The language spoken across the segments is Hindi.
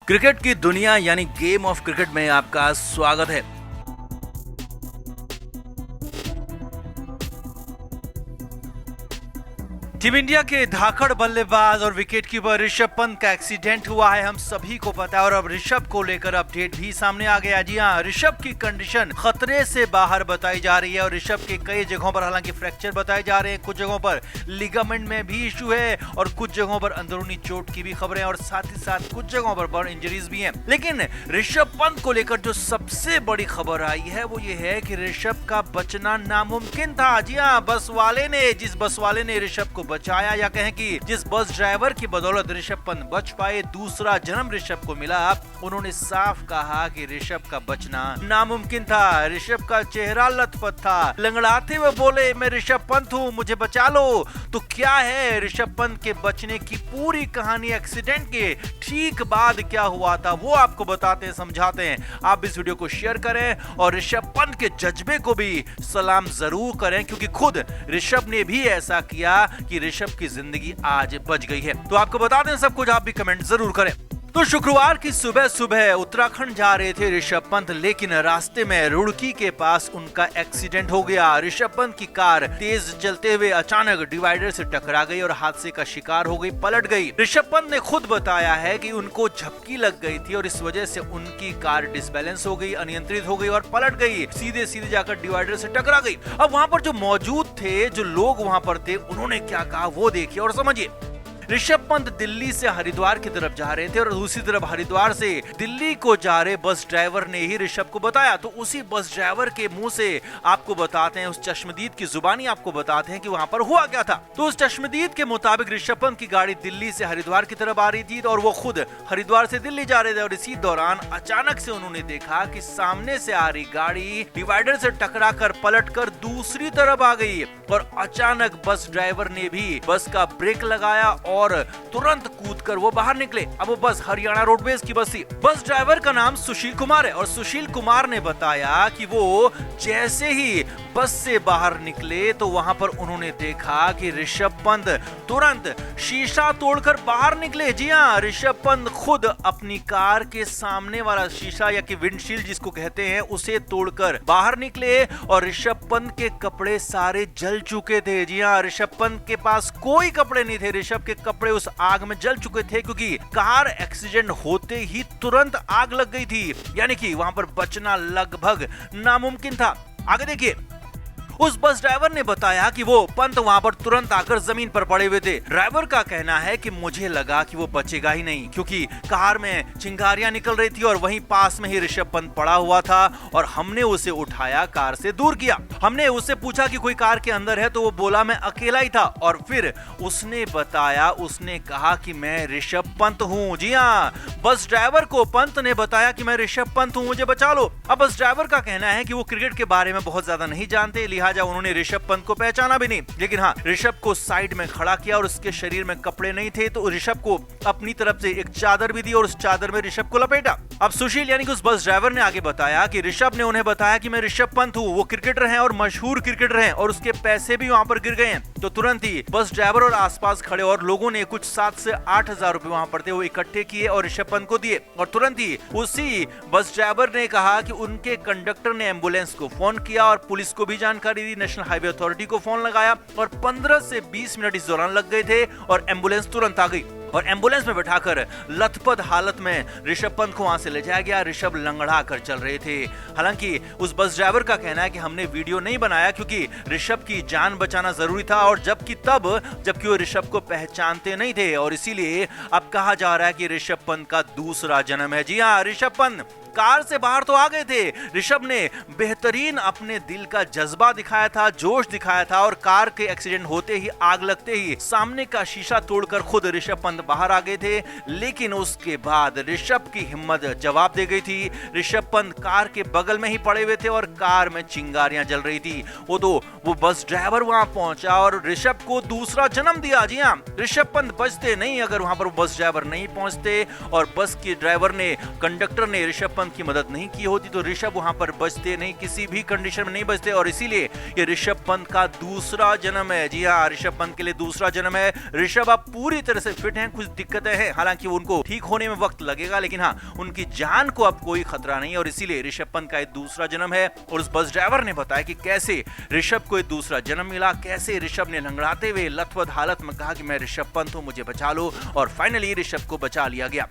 क्रिकेट की दुनिया यानी गेम ऑफ क्रिकेट में आपका स्वागत है। टीम इंडिया के धाकड़ बल्लेबाज और विकेटकीपर ऋषभ पंत का एक्सीडेंट हुआ है, हम सभी को पता है। और अब ऋषभ को लेकर अपडेट भी सामने आ गया। जी हाँ, ऋषभ की कंडीशन खतरे से बाहर बताई जा रही है और ऋषभ के कई जगहों पर हालांकि फ्रैक्चर बताए जा रहे हैं, कुछ जगहों पर लिगामेंट में भी इशू है और कुछ जगहों पर अंदरूनी चोट की भी खबरें और साथ ही साथ कुछ जगहों पर बर्न इंजरीज भी हैं। लेकिन ऋषभ पंत को लेकर जो सबसे बड़ी खबर आई है वो ये है कि ऋषभ का बचना नामुमकिन था। जी हाँ, जिस बस वाले ने ऋषभ को बचाया, या कहें कि जिस बस ड्राइवर की बदौलत ऋषभ पंत बच पाए, दूसरा जन्म ऋषभ को मिला, उन्होंने साफ कहा कि ऋषभ का बचना नामुमकिन था। ऋषभ का चेहरा लथपथ था, लंगड़ाते हुए बोले, मैं ऋषभ पंत हूँ, मुझे बचा लो। तो क्या है ऋषभ पंत के बचने की पूरी कहानी? एक्सीडेंट के ठीक बाद क्या हुआ था वो आपको बताते हैं, समझाते हैं। आप इस वीडियो को शेयर करें और ऋषभ पंत के जज्बे को भी सलाम जरूर करें, क्योंकि खुद ऋषभ ने भी ऐसा किया कि ऋषभ की जिंदगी आज बच गई है। तो आपको बता दें सब कुछ, आप भी कमेंट जरूर करें। तो शुक्रवार की सुबह सुबह उत्तराखंड जा रहे थे ऋषभ पंत, लेकिन रास्ते में रुड़की के पास उनका एक्सीडेंट हो गया। ऋषभ पंत की कार तेज चलते हुए अचानक डिवाइडर से टकरा गई और हादसे का शिकार हो गई, पलट गई। ऋषभ पंत ने खुद बताया है कि उनको झपकी लग गई थी और इस वजह से उनकी कार डिसबैलेंस हो गई, अनियंत्रित हो गई और पलट गई, सीधे सीधे जाकर डिवाइडर से टकरा गई। अब वहां पर जो मौजूद थे, जो लोग वहां पर थे, उन्होंने क्या कहा वो देखिए और समझिए। ऋषभ पंत दिल्ली से हरिद्वार की तरफ जा रहे थे और दूसरी तरफ हरिद्वार से दिल्ली को जा रहे बस ड्राइवर ने ही ऋषभ को बताया। तो उसी बस ड्राइवर के मुंह से आपको बताते हैं, उस चश्मदीद की जुबानी आपको बताते हैं कि वहां पर हुआ क्या था। तो उस चश्मदीद के मुताबिक ऋषभ पंत की गाड़ी दिल्ली से हरिद्वार की तरफ आ रही थी और वो खुद हरिद्वार से दिल्ली जा रहे थे और इसी दौरान अचानक से उन्होंने देखा कि सामने से आ रही गाड़ी डिवाइडर से टकरा कर पलट कर दूसरी तरफ आ गई और अचानक बस ड्राइवर ने भी बस का ब्रेक लगाया और तुरंत कूदकर वो बाहर निकले। अब वो बस हरियाणा रोडवेज की बस थी। बस ड्राइवर का नाम सुशील कुमार है और सुशील कुमार ने बताया कि वो जैसे ही बस से बाहर निकले तो वहां पर उन्होंने देखा कि ऋषभ पंत तुरंत शीशा तोड़कर बाहर निकले। जी हाँ, ऋषभ पंत खुद अपनी कार के सामने वाला शीशा या कि विंडशील्ड जिसको कहते हैं उसे तोड़कर बाहर निकले और ऋषभ पंत के कपड़े सारे जल चुके थे। जी हाँ, ऋषभ पंत के पास कोई कपड़े नहीं थे, ऋषभ के कपड़े उस आग में जल चुके थे क्योंकि कार एक्सीडेंट होते ही तुरंत आग लग गई थी, यानी कि वहां पर बचना लगभग नामुमकिन था। आगे देखिए, उस बस ड्राइवर ने बताया कि वो पंत वहां पर तुरंत आकर जमीन पर पड़े हुए थे। ड्राइवर का कहना है कि मुझे लगा कि वो बचेगा ही नहीं, क्योंकि कार में चिंगारियां निकल रही थी और वहीं पास में ही ऋषभ पंत पड़ा हुआ था और हमने उसे उठाया, कार से दूर किया। हमने उससे पूछा कि कोई कार के अंदर है तो वो बोला मैं अकेला ही था और फिर उसने बताया, उसने कहा कि मैं ऋषभ पंत हूँ। जी हाँ, बस ड्राइवर को पंत ने बताया कि मैं ऋषभ पंत हूँ, मुझे बचा लो। अब बस ड्राइवर का कहना है कि वो क्रिकेट के बारे में बहुत ज्यादा नहीं जानते, लिहाजा उन्होंने ऋषभ पंत को पहचाना भी नहीं। लेकिन हाँ, ऋषभ को साइड में खड़ा किया और उसके शरीर में कपड़े नहीं थे तो ऋषभ को अपनी तरफ से एक चादर भी दी और उस चादर में ऋषभ को लपेटा। अब सुशील यानी कि उस बस ड्राइवर ने आगे बताया कि ऋषभ ने उन्हें बताया कि मैं ऋषभ पंत हूँ, वो क्रिकेटर हैं और मशहूर क्रिकेटर हैं और उसके पैसे भी वहां पर गिर गए हैं। तो तुरंत ही बस ड्राइवर और आसपास खड़े और लोगों ने कुछ 7 से 8 हजार रुपए वहां पर थे वो इकट्ठे किए और ऋषभ पंत को दिए और तुरंत ही उसी बस ड्राइवर ने कहा कि उनके कंडक्टर ने एम्बुलेंस को फोन किया और पुलिस को भी जानकारी दी, नेशनल हाईवे अथॉरिटी को फोन लगाया और 15 से 20 मिनट इस दौरान लग गए थे और एम्बुलेंस तुरंत आ गई और एम्बुलेंस में बैठाकर लथपथ हालत में ऋषभ पंत को वहां से ले जाया गया। ऋषभ लंगड़ा कर चल रहे थे। हालांकि उस बस ड्राइवर का कहना है कि हमने वीडियो नहीं बनाया क्योंकि ऋषभ की जान बचाना जरूरी था और जबकि वो ऋषभ को पहचानते नहीं थे और इसीलिए अब कहा जा रहा है कि ऋषभ पंत का दूसरा जन्म है। जी हाँ, ऋषभ पंत कार से बाहर तो आ गए थे, ऋषभ ने बेहतरीन अपने दिल का जज्बा दिखाया था, जोश दिखाया था और कार के एक्सीडेंट होते ही, आग लगते ही सामने का शीशा तोड़कर खुद ऋषभ पंत बाहर आ गए थे। लेकिन उसके बाद ऋषभ की हिम्मत जवाब दे गई थी। ऋषभ पंत कार के बगल में ही पड़े हुए थे और कार में चिंगारियां जल रही थी। वो बस ड्राइवर वहां पहुंचा और ऋषभ को दूसरा जन्म दिया। जी हाँ, ऋषभ पंत बचते नहीं अगर वहां पर बस ड्राइवर नहीं पहुंचते और बस के ड्राइवर ने, कंडक्टर ने ऋषभ पंत की मदद नहीं की होती तो ऋषभ वहां पर बचते नहीं, किसी भी कंडीशन में नहीं बचते, और इसीलिए ये ऋषभ पंत का दूसरा जन्म है। जी हाँ, ऋषभ पंत के लिए दूसरा जन्म है। ऋषभ अब पूरी तरह से फिट हैं, कुछ दिक्कतें हैं, हालांकि उनको ठीक होने में वक्त लगेगा, लेकिन हाँ, उनकी जान को अब कोई खतरा नहीं, और इसीलिए ऋषभ पंत का एक दूसरा जन्म है। और उस बस ड्राइवर ने बताया कि कैसे ऋषभ को एक दूसरा जन्म मिला, कैसे ऋषभ ने लंगड़ाते हुए लथपथ हालत में कहा कि मैं ऋषभ पंत हूं, मुझे बचा लो, और फाइनली ऋषभ को बचा लिया गया।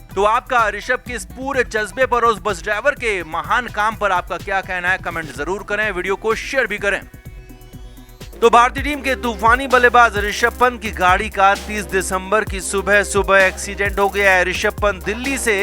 तो आपका ऋषभ के इस पूरे जज्बे पर और उस बस ड्राइवर के महान काम पर आपका क्या कहना है, कमेंट जरूर करें, वीडियो को शेयर भी करें। तो भारतीय टीम के तूफानी बल्लेबाज ऋषभ पंत की गाड़ी का 30 दिसंबर की सुबह एक्सीडेंट हो गया है। ऋषभ पंत दिल्ली से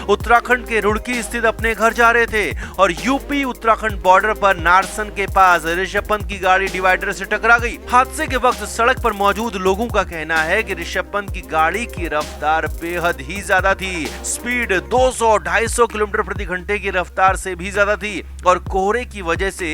उत्तराखंड के रुड़की स्थित अपने घर जा रहे थे और यूपी उत्तराखंड बॉर्डर पर नारसन के पास ऋषभ पंत की गाड़ी डिवाइडर से टकरा गई। हादसे के वक्त सड़क पर मौजूद लोगों का कहना है कि ऋषभ पंत की गाड़ी की रफ्तार बेहद ही ज्यादा थी। स्पीड 200-250 किलोमीटर प्रति घंटे की रफ्तार से भी ज्यादा थी और कोहरे की वजह से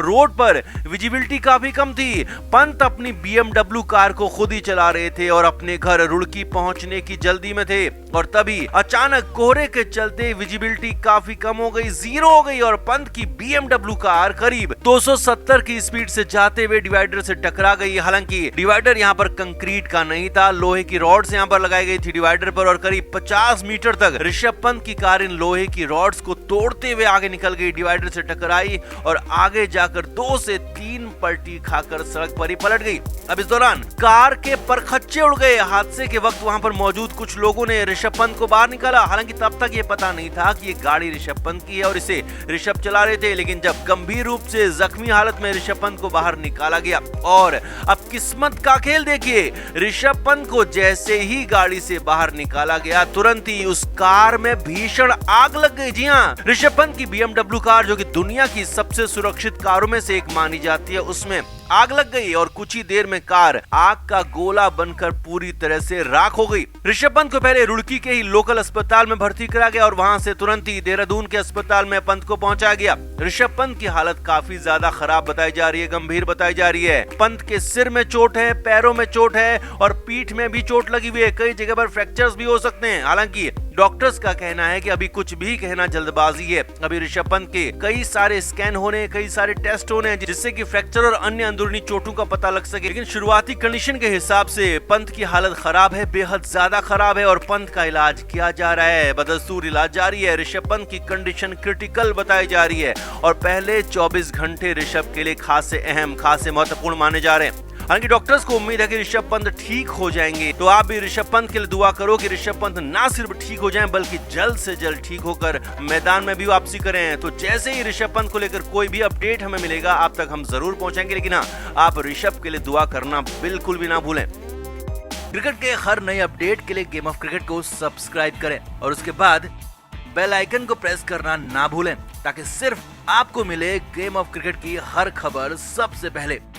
रोड पर विजिबिलिटी काफी कम थी। पंत अपनी BMW कार को खुद ही चला रहे थे और अपने घर रुड़की पहुंचने की जल्दी में थे, और तभी अचानक कोहरे के चलते विजिबिलिटी काफी कम हो गई, 0 हो गई, और पंत की BMW कार करीब 270 की स्पीड से जाते हुए डिवाइडर से टकरा गई। हालांकि डिवाइडर यहाँ पर कंक्रीट का नहीं था, लोहे की रॉड्स यहाँ पर लगाई गई थी डिवाइडर पर, और करीब 50 मीटर तक ऋषभ पंत की कार इन लोहे की रॉड्स को तोड़ते हुए आगे निकल गई, डिवाइडर से टकराई और आगे जाकर 2 से 3 पलटी खाकर सड़क पर ही पलट गई। अब इस दौरान कार के परखच्चे उड़ गए। हादसे के वक्त वहां पर मौजूद कुछ लोगों ने ऋषभ पंत को बाहर निकाला, हालांकि तब तक ये पता नहीं था कि ये गाड़ी ऋषभ पंत की है और इसे ऋषभ चला रहे थे। लेकिन जब गंभीर रूप से जख्मी हालत में ऋषभ पंत को बाहर निकाला गया, और अब किस्मत का खेल देखिए, ऋषभ पंत को जैसे ही गाड़ी से बाहर निकाला गया तुरंत ही उस कार में भीषण आग लग गई। जी हाँ, ऋषभ पंत की BMW कार, जो कि दुनिया की सबसे सुरक्षित कारों में से एक मानी जाती है, उसमें आग लग गई और कुछ ही देर में कार आग का गोला बनकर पूरी तरह से राख हो गई। ऋषभ पंत को पहले रुड़की के ही लोकल अस्पताल में भर्ती करा गया और वहां से तुरंत ही देहरादून के अस्पताल में पंत को पहुंचाया गया। ऋषभ पंत की हालत काफी ज्यादा खराब बताई जा रही है, गंभीर बताई जा रही है। पंत के सिर में चोट है, पैरों में चोट है और पीठ में भी चोट लगी हुई है, कई जगह पर फ्रैक्चर्स भी हो सकते हैं। हालांकि डॉक्टर्स का कहना है कि अभी कुछ भी कहना जल्दबाजी है। अभी ऋषभ पंत के कई सारे स्कैन होने, कई सारे टेस्ट होने हैं, जिससे कि फ्रैक्चर और अन्य अंदरूनी चोटों का पता लग सके। लेकिन शुरुआती कंडीशन के हिसाब से पंत की हालत खराब है, बेहद ज्यादा खराब है, और पंत का इलाज किया जा रहा है, बदस्तूर इलाज जारी है। ऋषभ पंत की कंडीशन क्रिटिकल बताई जा रही है और पहले 24 घंटे ऋषभ के लिए खासे अहम, खासे महत्वपूर्ण माने जा रहे हैं। हालांकि डॉक्टर्स को उम्मीद है कि ऋषभ पंत ठीक हो जाएंगे। तो आप भी ऋषभ पंत के लिए दुआ करो कि ऋषभ पंत ना सिर्फ ठीक हो जाएं, बल्कि जल्द से जल्द ठीक होकर मैदान में भी वापसी करें। तो जैसे ही ऋषभ पंत को लेकर कोई भी अपडेट हमें मिलेगा, आप तक हम जरूर पहुंचाएंगे। लेकिन हाँ, आप ऋषभ के लिए दुआ करना बिल्कुल भी ना भूलें। क्रिकेट के हर नए अपडेट के लिए गेम ऑफ क्रिकेट को सब्सक्राइब करें और उसके बाद बेल आइकन को प्रेस करना ना भूलें, ताकि सिर्फ आपको मिले गेम ऑफ क्रिकेट की हर खबर सबसे पहले।